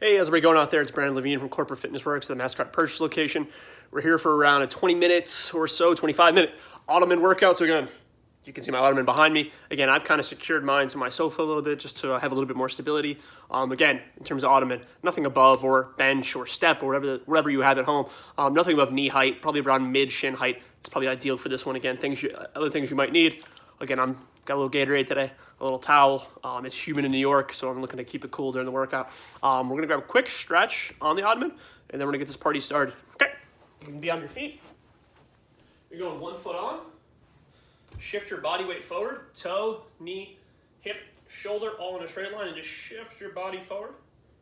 Hey, how's everybody going out there? It's Brandon Levine from Corporate Fitness Works at the Mascot Purchase location. We're here for around a 20 minutes or so, 25-minute Ottoman workout. So again, you can see my Ottoman behind me. Again, I've kind of secured mine to my sofa a little bit just to have a little bit more stability. Again, in terms of Ottoman, nothing above or bench or step or whatever you have at home. Nothing above knee height, probably around mid-shin height. It's probably ideal for this one. Again, other things you might need. Again, got a little Gatorade today, a little towel. It's humid in New York, so I'm looking to keep it cool during the workout. We're gonna grab a quick stretch on the Ottoman, and then we're gonna get this party started. Okay, you can be on your feet. You're going 1 foot on. Shift your body weight forward, toe, knee, hip, shoulder, all in a straight line, and just shift your body forward.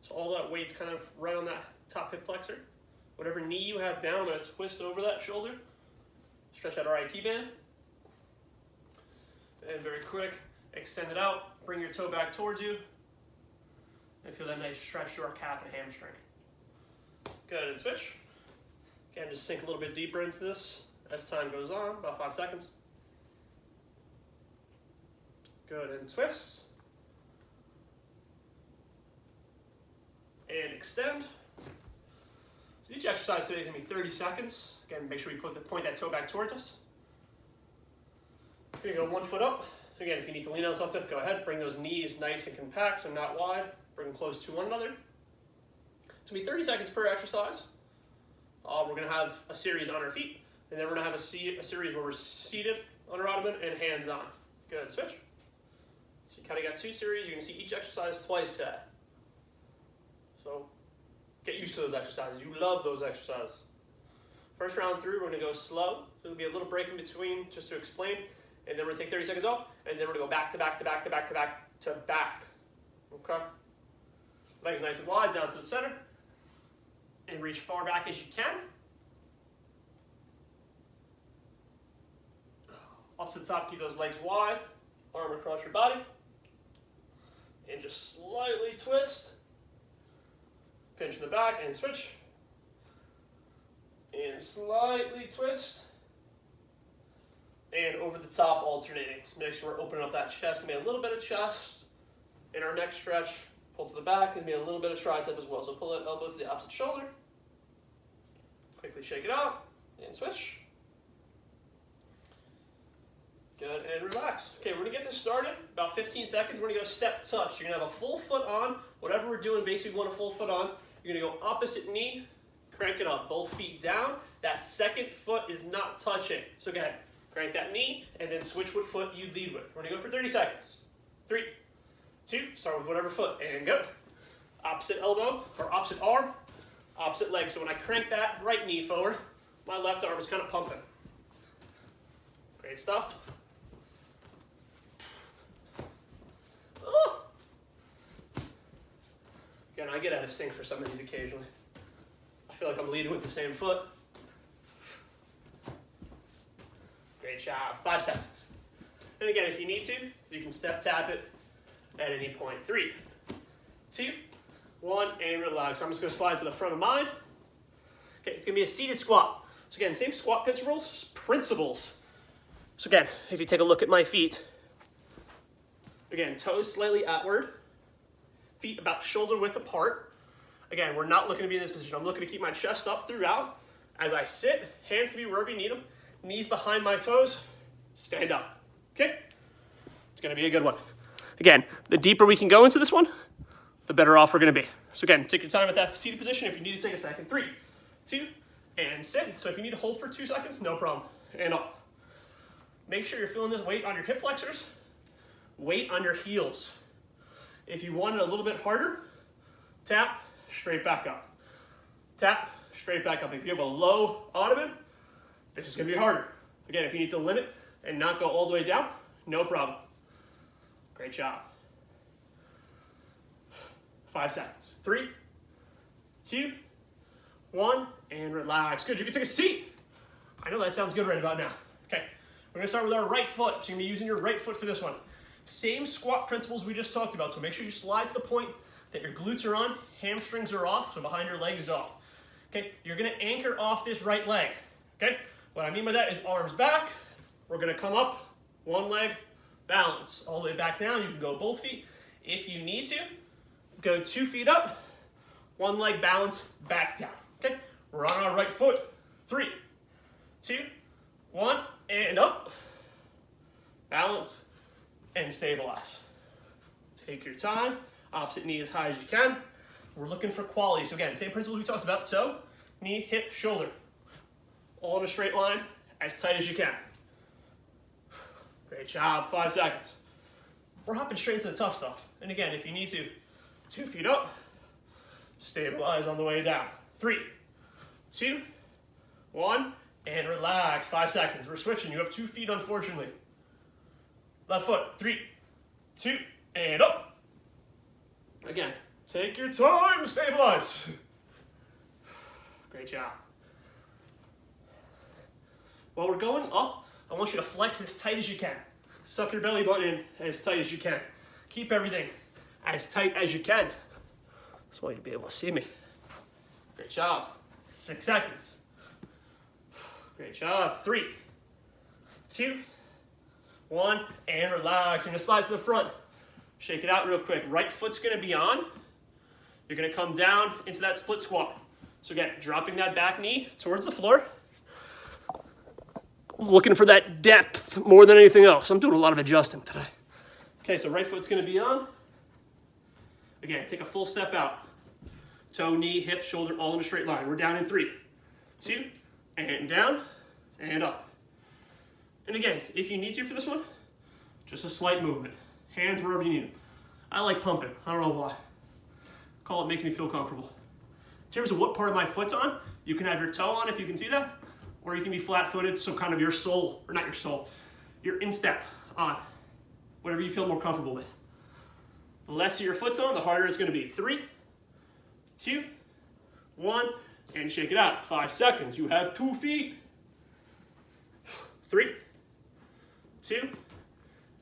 So all that weight's kind of right on that top hip flexor. Whatever knee you have down, I'm gonna twist over that shoulder. Stretch out our IT band. And very quick, extend it out, bring your toe back towards you, and feel that nice stretch to our calf and hamstring. Good, and switch. Again, just sink a little bit deeper into this as time goes on, about 5 seconds. Good, and twist. And extend. So each exercise today is going to be 30 seconds. Again, make sure you point that toe back towards us. You're going to go 1 foot up. Again, if you need to lean on something, go ahead. Bring those knees nice and compact, so not wide. Bring them close to one another. It's going to be 30 seconds per exercise. We're going to have a series on our feet, and then we're going to have a series where we're seated on our Ottoman and hands on. Good, switch. So you kind of got 2 series. You're going to see each exercise twice today. So get used to those exercises. You love those exercises. First round through, we're going to go slow. So there'll be a little break in between just to explain. And then we're going to take 30 seconds off, and then we're going to go back to back to back to back to back to back. Okay? Legs nice and wide, down to the center. And reach far back as you can. Up to the top, keep those legs wide. Arm across your body. And just slightly twist. Pinch in the back and switch. And slightly twist. And over the top alternating. So make sure we're opening up that chest. Maybe a little bit of chest. In our next stretch, pull to the back, and maybe a little bit of tricep as well. So pull that elbow to the opposite shoulder. Quickly shake it out, and switch. Good, and relax. Okay, we're gonna get this started. About 15 seconds, we're gonna go step touch. You're gonna have a full foot on. Whatever we're doing, basically we want a full foot on. You're gonna go opposite knee, crank it up, both feet down. That second foot is not touching. So go ahead. Crank that knee, and then switch what foot you lead with. We're gonna go for 30 seconds. 3, 2, start with whatever foot, and go. Opposite elbow, or opposite arm, opposite leg. So when I crank that right knee forward, my left arm is kind of pumping. Great stuff. Oh. Again, I get out of sync for some of these occasionally. I feel like I'm leading with the same foot. Great job. 5 seconds. And again, if you need to, you can step tap it at any point. 3, 2, 1, and relax. I'm just going to slide to the front of mine. Okay, it's going to be a seated squat. So again, same squat principles. So again, if you take a look at my feet, again, toes slightly outward, feet about shoulder width apart. Again, we're not looking to be in this position. I'm looking to keep my chest up throughout. As I sit, hands can be wherever you need them. Knees behind my toes, stand up, okay? It's gonna be a good one. Again, the deeper we can go into this one, the better off we're gonna be. So again, take your time at that seated position. If you need to take a second, 3, 2, and sit. So if you need to hold for 2 seconds, no problem, and up. Make sure you're feeling this weight on your hip flexors, weight on your heels. If you want it a little bit harder, tap, straight back up. Tap, straight back up. If you have a low Ottoman, this is going to be harder. Again, if you need to limit and not go all the way down, no problem. Great job. 5 seconds. 3, 2, 1, and relax. Good, you can take a seat. I know that sounds good right about now. Okay, we're going to start with our right foot. So you're going to be using your right foot for this one. Same squat principles we just talked about. So make sure you slide to the point that your glutes are on, hamstrings are off, so behind your leg is off. Okay, you're going to anchor off this right leg. Okay. What I mean by that is arms back. We're going to come up, one leg, balance. All the way back down. You can go both feet. If you need to, go 2 feet up, One leg balance, back down. Okay, we're on our right foot. 3, 2, 1, and up. Balance and stabilize. Take your time. Opposite knee as high as you can. We're looking for quality. So again, same principle we talked about. Toe, knee, hip, shoulder. All in a straight line, as tight as you can. Great job, 5 seconds. We're hopping straight into the tough stuff. And again, if you need to, 2 feet up, stabilize on the way down. 3, 2, 1, and relax, 5 seconds. We're switching, you have 2 feet unfortunately. Left foot, 3, 2, and up. Again, take your time, stabilize. Great job. While we're going up, I want you to flex as tight as you can. Suck your belly button in as tight as you can. Keep everything as tight as you can. Just want you to be able to see me. Great job. 6 seconds. Great job. 3, 2, 1, and relax. You're gonna slide to the front. Shake it out real quick. Right foot's gonna be on. You're gonna come down into that split squat. So again, dropping that back knee towards the floor. Looking for that depth more than anything else. I'm doing a lot of adjusting today. Okay, so right foot's gonna be on. Again, take a full step out. Toe, knee, hip, shoulder, all in a straight line. We're down in 3, 2, and down, and up. And again, if you need to for this one, just a slight movement. Hands wherever you need them. I like pumping, I don't know why. Call it makes me feel comfortable. In terms of what part of my foot's on, you can have your toe on if you can see that, or you can be flat-footed, so kind of your sole, or not your sole, your instep on, whatever you feel more comfortable with. The less your foot's on, the harder it's gonna be. 3, 2, 1, and shake it out. 5 seconds, you have 2 feet. 3, 2,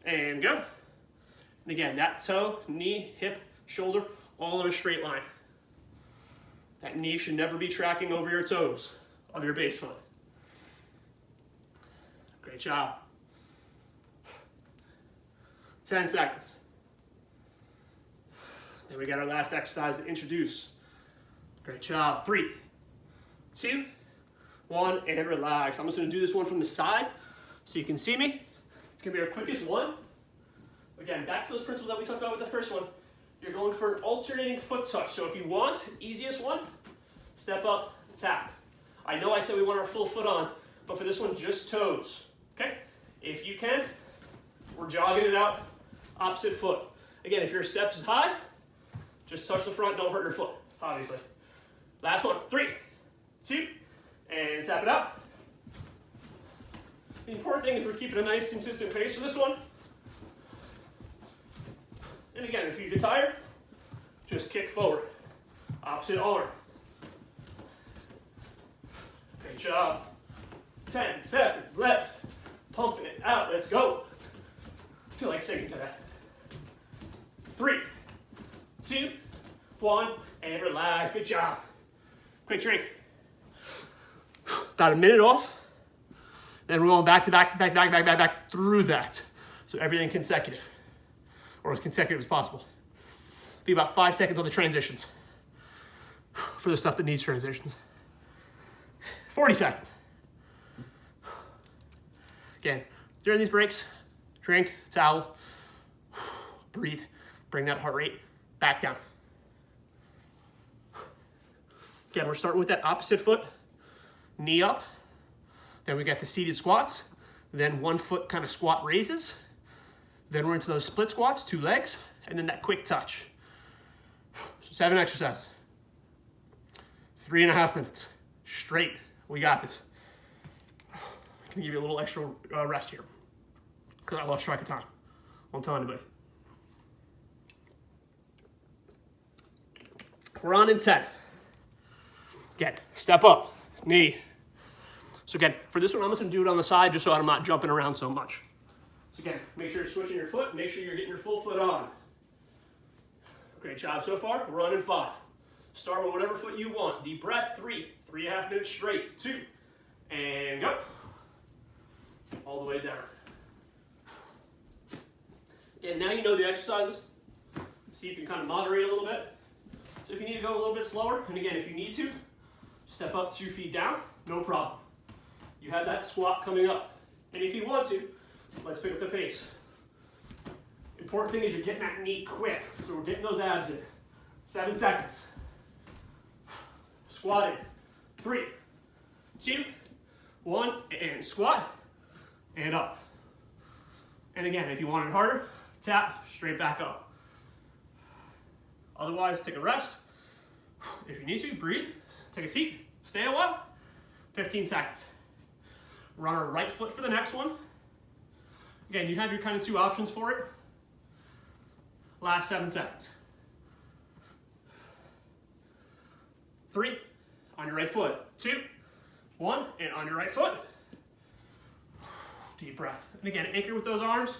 and go. And again, that toe, knee, hip, shoulder, all in a straight line. That knee should never be tracking over your toes of your base foot. Great job. 10 seconds. Then we got our last exercise to introduce. Great job. 3, 2, 1, and relax. I'm just gonna do this one from the side so you can see me. It's gonna be our quickest one. Again, back to those principles that we talked about with the first one. You're going for an alternating foot touch. So if you want, easiest one, step up, tap. I know I said we want our full foot on, but for this one, just toes, okay? If you can, we're jogging it out, opposite foot. Again, if your step is high, just touch the front, don't hurt your foot, obviously. Last one, 3, 2, and tap it out. The important thing is we're keeping a nice, consistent pace for this one. And again, if you get tired, just kick forward. Opposite arm. Great job. 10 seconds left. Pumping it out. Let's go. I feel like singing today. 3, 2, 1, and relax. Good job. Quick drink. About a minute off. Then we're going back to back through that. So everything consecutive. Or as consecutive as possible. Be about 5 seconds on the transitions. For the stuff that needs transitions. 40 seconds. Again, during these breaks, drink, towel, breathe, bring that heart rate back down. Again, we're starting with that opposite foot, knee up. Then we got the seated squats. Then 1 foot kind of squat raises. Then we're into those split squats, 2 legs, and then that quick touch. So 7 exercises. 3.5 minutes. Straight. We got this. I'm gonna give you a little extra rest here, because I lost track of time. Won't tell anybody. We're on in 10. Again, step up, knee. So again, for this one, I'm just gonna do it on the side just so I'm not jumping around so much. So again, make sure you're switching your foot, make sure you're getting your full foot on. Great job so far. We're on in 5. Start with whatever foot you want. Deep breath, 3, 3.5 minutes straight, 2, and go. All the way down. Again, now you know the exercises, so you can kind of moderate a little bit. So if you need to go a little bit slower. And again, if you need to, step up 2 feet down, no problem. You have that squat coming up. And if you want to, let's pick up the pace. Important thing is you're getting that knee quick. So we're getting those abs in. 7 seconds. Squatting. 3, 2, 1, and squat, and up. And again, if you want it harder, tap straight back up. Otherwise, take a rest. If you need to, breathe, take a seat, stay a while. 15 seconds. Run our right foot for the next one. Again, you have your kind of 2 options for it. Last 7 seconds. 3, on your right foot. 2, 1, and on your right foot. Deep breath. And again, anchor with those arms.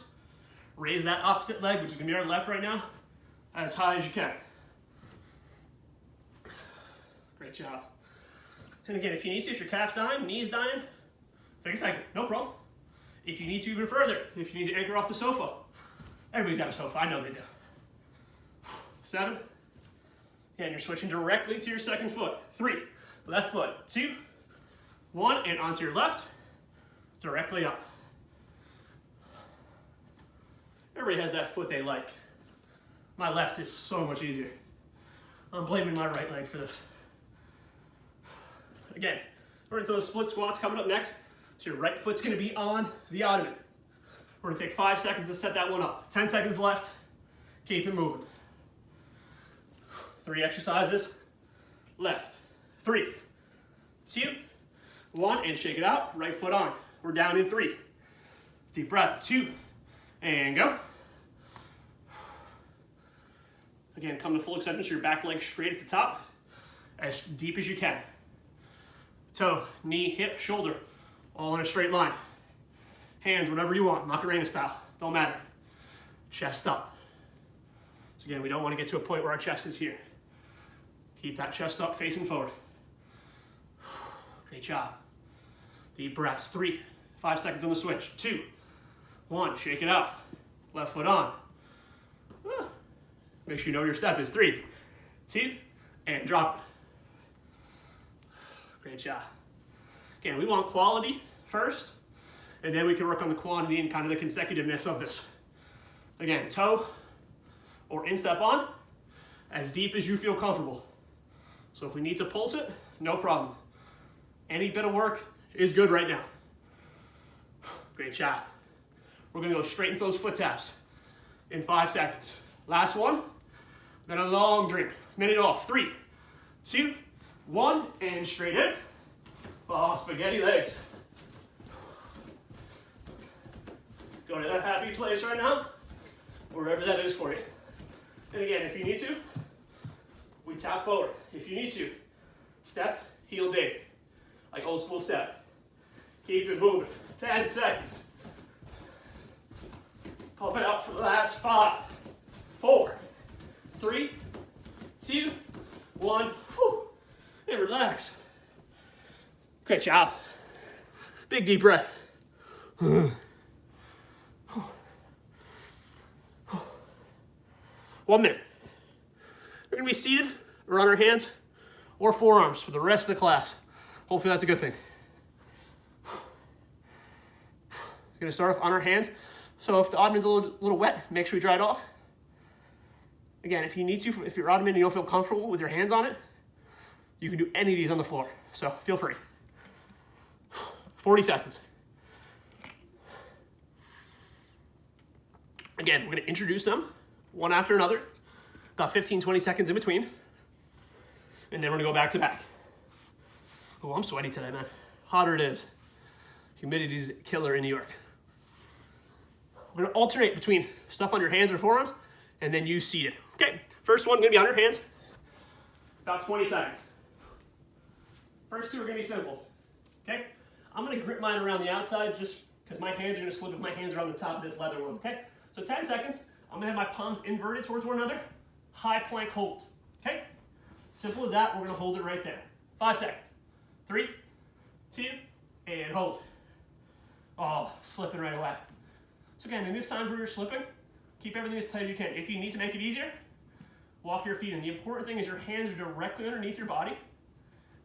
Raise that opposite leg, which is gonna be our left right now, as high as you can. Great job. And again, if you need to, if your calf's dying, knee's dying, take a second, no problem. If you need to even further, if you need to anchor off the sofa, everybody's got a sofa, I know they do. 7, and you're switching directly to your second foot. 3, left foot. 2, 1, and onto your left, directly up. Everybody has that foot they like. My left is so much easier. I'm blaming my right leg for this. Again, we're into those split squats coming up next. So your right foot's gonna be on the ottoman. We're gonna take 5 seconds to set that one up. 10 seconds left, keep it moving. 3 exercises left. 3, 2, 1, and shake it out. Right foot on. We're down in 3. Deep breath. 2, and go. Again, come to full extension so your back leg straight at the top, as deep as you can. Toe, knee, hip, shoulder, all in a straight line. Hands, whatever you want, Macarena style, don't matter. Chest up. So again, we don't want to get to a point where our chest is here. Keep that chest up, facing forward. Great job. Deep breaths. 3, 5 seconds on the switch. 2, 1, shake it out. Left foot on. Make sure you know your step is. 3, 2, and drop it. Great job. Again, we want quality first, and then we can work on the quantity and kind of the consecutiveness of this. Again, toe or instep on, as deep as you feel comfortable. So if we need to pulse it, no problem. Any bit of work is good right now. Great job. We're gonna go straight into those foot taps in 5 seconds. Last one, then a long drink. Minute off. 3, 2, 1, and straight in. Oh, spaghetti legs. Go to that happy place right now, wherever that is for you. And again, if you need to, we tap forward. If you need to, step, heel dig, like old school step. Keep it moving. 10 seconds. Pump it out for the last 5, 4, 3, 2, 1. Whew. And relax. Great job. Big deep breath. 1 minute. We're gonna be seated or on our hands or forearms for the rest of the class. Hopefully that's a good thing. We're gonna start off on our hands. So if the ottoman's a little wet, make sure you dry it off. Again, if you need to, if your ottoman and you don't feel comfortable with your hands on it, you can do any of these on the floor. So feel free. 40 seconds. Again, we're gonna introduce them one after another, about 15, 20 seconds in between. And then we're gonna go back to back. Oh, I'm sweaty today, man. Hotter it is. Humidity's killer in New York. We're gonna alternate between stuff on your hands or forearms, and then you seated. Okay, first one gonna be on your hands, about 20 seconds. First 2 are gonna be simple, okay? I'm gonna grip mine around the outside just because my hands are gonna slip if my hands are on the top of this leather one, okay? So 10 seconds, I'm gonna have my palms inverted towards one another, high plank hold, okay? Simple as that, we're gonna hold it right there. 5 seconds. 3, 2, and hold. Oh, slipping right away. So again, in this time where you're slipping, keep everything as tight as you can. If you need to make it easier, walk your feet in. The important thing is your hands are directly underneath your body.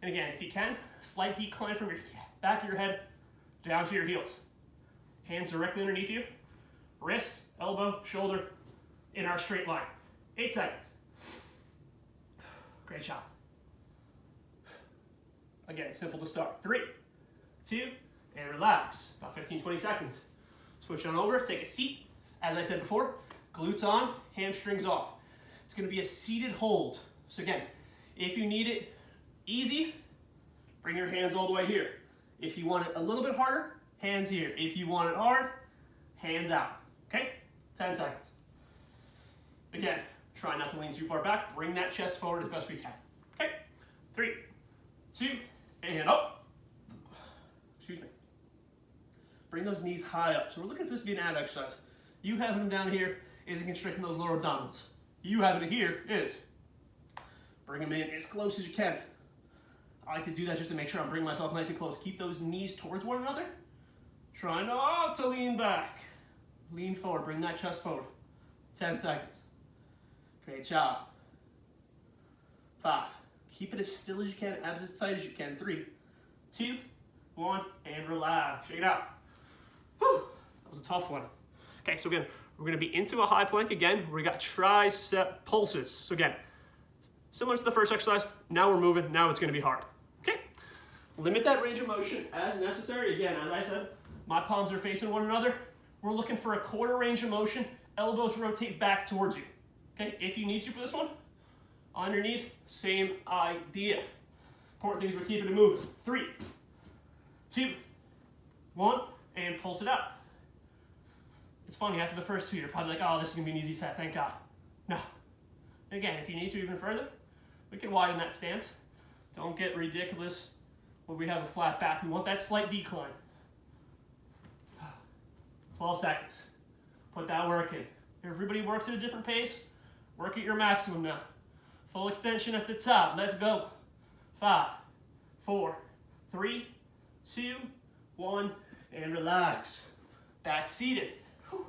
And again, if you can, slight decline from your back of your head down to your heels. Hands directly underneath you. Wrist, elbow, shoulder in our straight line. 8 seconds. Great job. Again, simple to start. 3, 2, and relax. About 15, 20 seconds. Switch on over, take a seat. As I said before, glutes on, hamstrings off. It's gonna be a seated hold. So again, if you need it easy, bring your hands all the way here. If you want it a little bit harder, hands here. If you want it hard, hands out, okay? 10 seconds. Again, try not to lean too far back. Bring that chest forward as best we can, okay? 3, 2, and up. Excuse me. Bring those knees high up. So we're looking for this to be an ab exercise. You having them down here isn't constricting those lower abdominals. You having it here is. Bring them in as close as you can. I like to do that just to make sure I'm bringing myself nice and close. Keep those knees towards one another. Try not to lean back. Lean forward, bring that chest forward. 10 seconds. Great job. 5. Keep it as still as you can, abs as tight as you can. 3, 2, 1, and relax. Shake it out. Whew. That was a tough one. Okay, so again, we're gonna be into a high plank again. We got tricep pulses. So again, similar to the first exercise, now we're moving, now it's gonna be hard. Okay, limit that range of motion as necessary. Again, as I said, my palms are facing one another. We're looking for a quarter range of motion. Elbows rotate back towards you. Okay, if you need to for this one, on your knees, same idea. Important thing is we're keeping it moving. 3, 2, 1, and pulse it out. It's funny, after the first 2, you're probably like, oh, this is gonna be an easy set, thank God. No. And again, if you need to even further, we can widen that stance. Don't get ridiculous when we have a flat back. We want that slight decline. 12 seconds. Put that work in. Everybody works at a different pace. Work at your maximum now. Full extension at the top. Let's go. 5, 4, 3, 2, 1, and relax. Back seated. Whew.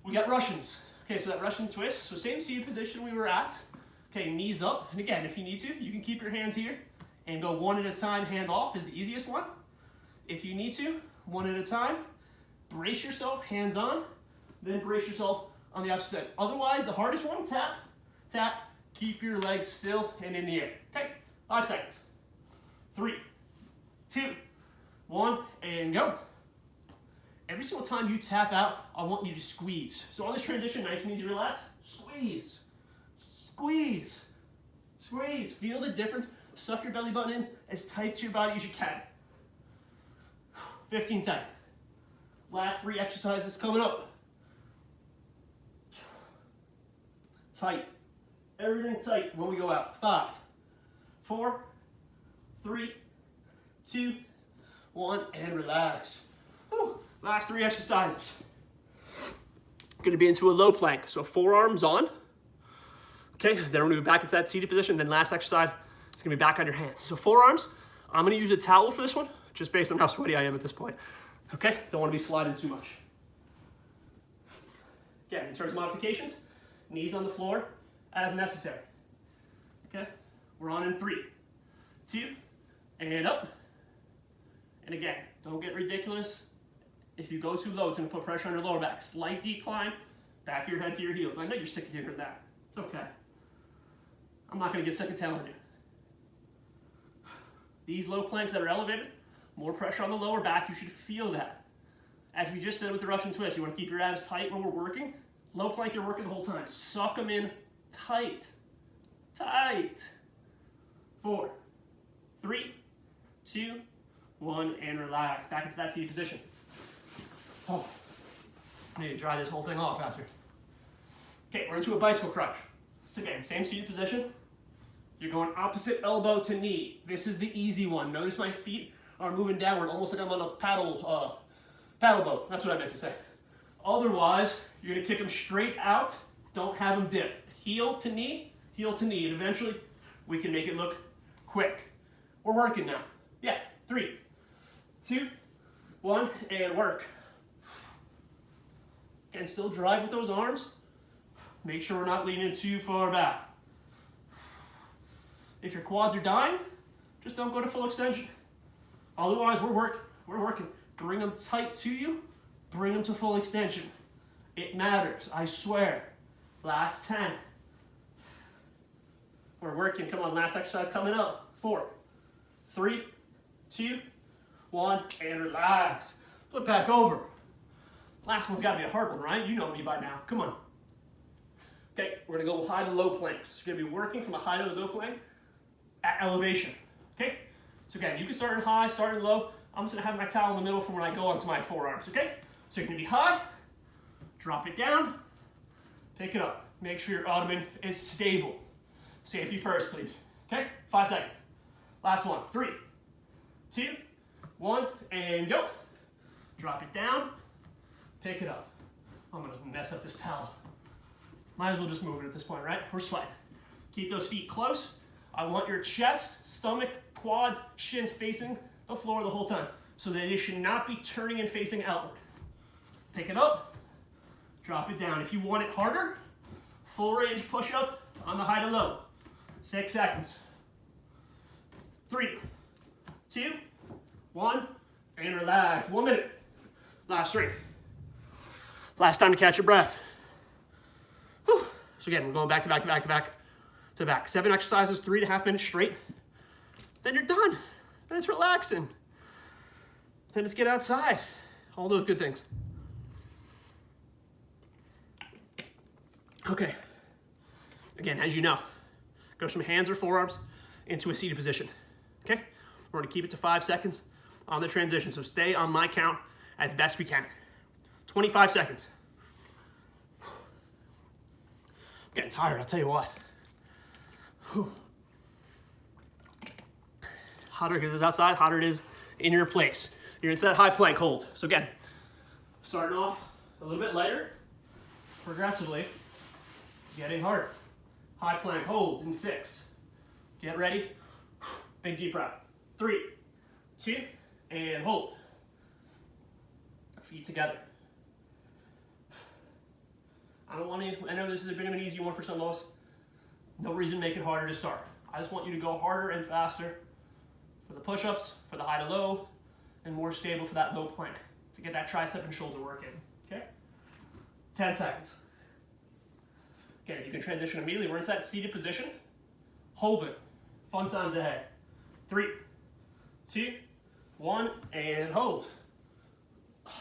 We got Russians. Okay, so that Russian twist. So same seated position we were at. Okay, knees up. And again, if you need to, you can keep your hands here and go one at a time, hand off is the easiest one. If you need to, one at a time. Brace yourself, hands on, then brace yourself on the opposite side. Otherwise, the hardest one, tap, tap, keep your legs still and in the air. Okay, 5 seconds. 3, 2, 1, and go. Every single time you tap out, I want you to squeeze. So on this transition, nice and easy, relax, squeeze, squeeze, squeeze. Feel the difference. Suck your belly button in as tight to your body as you can. 15 seconds. Last 3 exercises coming up. Tight. Everything tight when we go out. 5, 4, 3, 2, 1, and relax. Whew. Last 3 exercises. Going to be into a low plank. So forearms on. Okay, then we're going to be back into that seated position. Then last exercise is going to be back on your hands. So forearms. I'm going to use a towel for this one, just based on how sweaty I am at this point. Okay, don't want to be sliding too much. Again, in terms of modifications, knees on the floor as necessary. Okay, we're on in 3, 2, and up. And again, don't get ridiculous. If you go too low, it's going to put pressure on your lower back. Slight decline, back of your head to your heels. I know you're sick of hearing that. It's okay. I'm not going to get sick of telling you. These low planks that are elevated, more pressure on the lower back, you should feel that. As we just said with the Russian twist, you want to keep your abs tight when we're working. Low plank, you're working the whole time. Suck them in tight, tight. 4, 3, 2, 1, and relax. Back into that seated position. Oh, I need to dry this whole thing off after. Okay, we're into a bicycle crunch. So again, same seated position. You're going opposite elbow to knee. This is the easy one. Notice my feet are moving downward, almost like I'm on a paddle boat. That's what I meant to say. Otherwise, you're gonna kick them straight out. Don't have them dip. Heel to knee, and eventually we can make it look quick. We're working now. Yeah, 3, 2, 1, and work. And still drive with those arms. Make sure we're not leaning too far back. If your quads are dying, just don't go to full extension. Otherwise, we're working. Bring them tight to you. Bring them to full extension. It matters, I swear. Last 10. We're working. Come on, last exercise coming up. 4, 3, 2, 1, and relax. Flip back over. Last one's got to be a hard one, right? You know me by now. Come on. Okay, we're going to go high to low planks. You're going to be working from a high to low plank at elevation. Okay? So again, you can start in high, start in low. I'm just going to have my towel in the middle from when I go onto my forearms. Okay? So you're going to be high, drop it down, pick it up. Make sure your Ottoman is stable. Safety first, please. Okay? 5 seconds. Last one. 3, 2, 1, and go. Drop it down, pick it up. I'm gonna mess up this towel. Might as well just move it at this point, right? We're sweating. Keep those feet close. I want your chest, stomach, quads, shins facing the floor the whole time. So that it should not be turning and facing outward. Pick it up, drop it down. If you want it harder, full range push up on the high to low. 6 seconds. 3, 2, 1, and relax. 1 minute. Last drink. Last time to catch your breath. Whew. So again, we're going back to back to back to back to back. 7 exercises, 3.5 minutes straight. Then you're done. Then it's relaxing. Then it's get outside. All those good things. Okay. Again, as you know, goes from hands or forearms into a seated position. Okay? We're gonna keep it to 5 seconds on the transition. So stay on my count as best we can. 25 seconds. I'm getting tired, I'll tell you what. Whew. Hotter it is outside, hotter it is in your place. You're into that high plank hold. So again, starting off a little bit lighter, progressively getting harder. High plank hold in 6. Get ready. Big deep breath. 3, 2, and hold. Feet together. I know this is a bit of an easy one for some of us. No reason to make it harder to start. I just want you to go harder and faster for the push-ups, for the high to low, and more stable for that low plank to get that tricep and shoulder work in. Okay? 10 seconds. Again, you can transition immediately. We're into that seated position. Hold it. Fun times ahead. 3, 2, 1, and hold.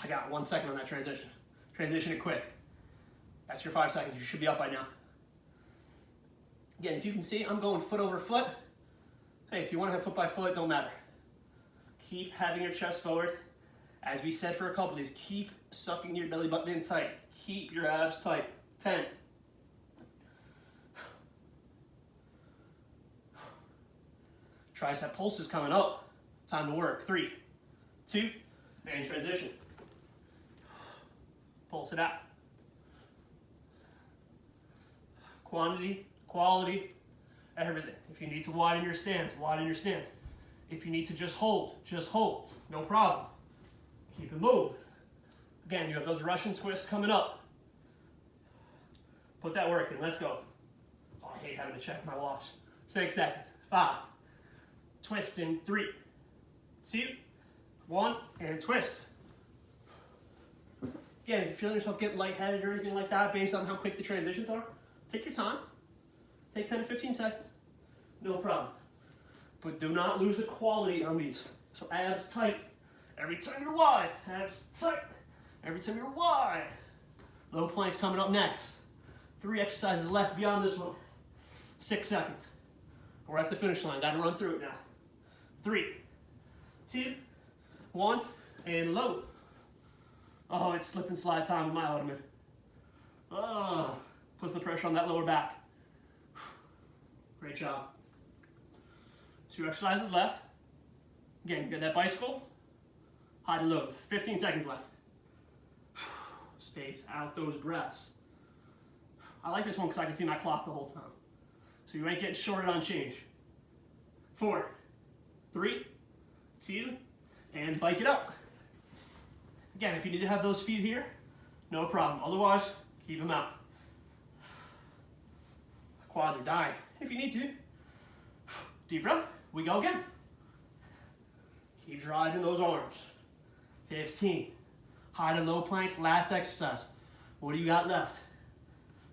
I got 1 second on that transition. Transition it quick. That's your 5 seconds. You should be up by now. Again, if you can see, I'm going foot over foot. Hey, if you want to have foot by foot, don't matter. Keep having your chest forward. As we said for a couple of these, keep sucking your belly button in tight. Keep your abs tight. 10. Tricep pulse is coming up. Time to work. 3, 2, and transition. Pulse it out. Quantity, quality, everything. If you need to widen your stance, widen your stance. If you need to just hold, no problem. Keep it moving. Again, you have those Russian twists coming up. Put that work in, let's go. Oh, I hate having to check my watch. 6 seconds, 5. Twist in 3, 2, 1, and twist. Again, if you're feeling yourself getting lightheaded or anything like that based on how quick the transitions are, take your time. Take 10 to 15 seconds. No problem. But do not lose the quality on these. So abs tight. Every time you're wide. Abs tight. Every time you're wide. Low planks coming up next. 3 exercises left beyond this one. 6 seconds. We're at the finish line. Got to run through it now. 3, 2, 1, and low. Oh, it's slip and slide time with my Ottoman. Oh, puts the pressure on that lower back. Great job. 2 exercises left. Again, you got that bicycle. High to low. 15 seconds left. Space out those breaths. I like this one because I can see my clock the whole time. So you ain't getting shorted on change. 4, 3, 2, and bike it up. Again, if you need to have those feet here, no problem. Otherwise, keep them out. quads are dying. If you need to, deep breath, we go again. Keep driving those arms. 15. High to low planks, last exercise. What do you got left?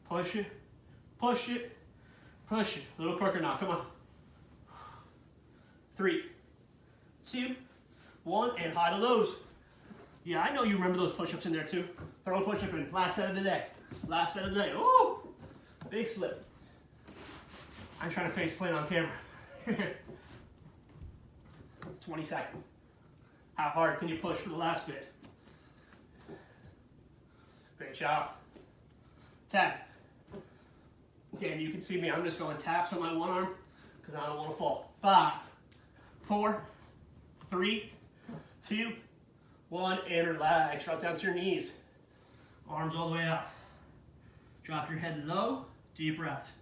Push it, push it, push it. A little quicker now, come on. 3, 2, 1, and high to lows. Yeah, I know you remember those push-ups in there too. Throw a push-up in, last set of the day. Last set of the day, ooh, big slip. I'm trying to face plant on camera. 20 seconds. How hard can you push for the last bit? Great job. Tap. Again, you can see me, I'm just going taps on my one arm because I don't want to fall. 5, 4, 3, 2, 1, and relax. Drop down to your knees. Arms all the way up. Drop your head low, deep breath.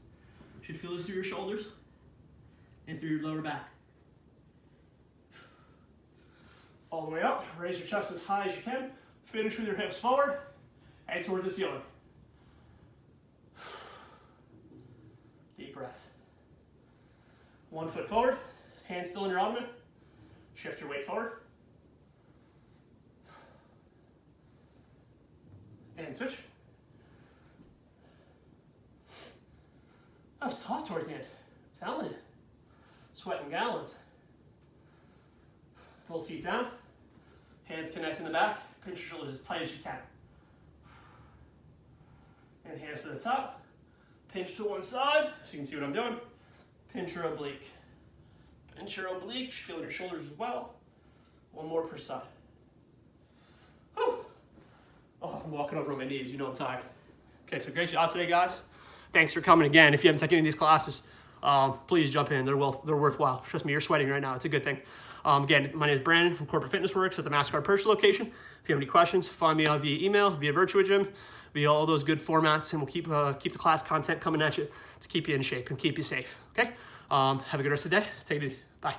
Should feel this through your shoulders and through your lower back. All the way up, raise your chest as high as you can. Finish with your hips forward, head towards the ceiling. Deep breath. 1 foot forward, hands still in your Ottoman. Shift your weight forward. And switch. That was tough towards the end. I'm telling you. Sweating gallons. Both feet down. Hands connect in the back. Pinch your shoulders as tight as you can. And hands to the top. Pinch to one side, so you can see what I'm doing. Pinch your oblique. Pinch your oblique. Feel your shoulders as well. One more per side. Whew. Oh, I'm walking over on my knees. You know I'm tired. Okay, so great job today, guys. Thanks for coming again. If you haven't taken any of these classes, please jump in. They're worthwhile. Trust me, you're sweating right now. It's a good thing. Again, my name is Brandon from Corporate Fitness Works at the MasterCard Purchase location. If you have any questions, find me via email, via Virtua Gym, via all those good formats, and we'll keep the class content coming at you to keep you in shape and keep you safe. Okay? Have a good rest of the day. Take it easy. Bye.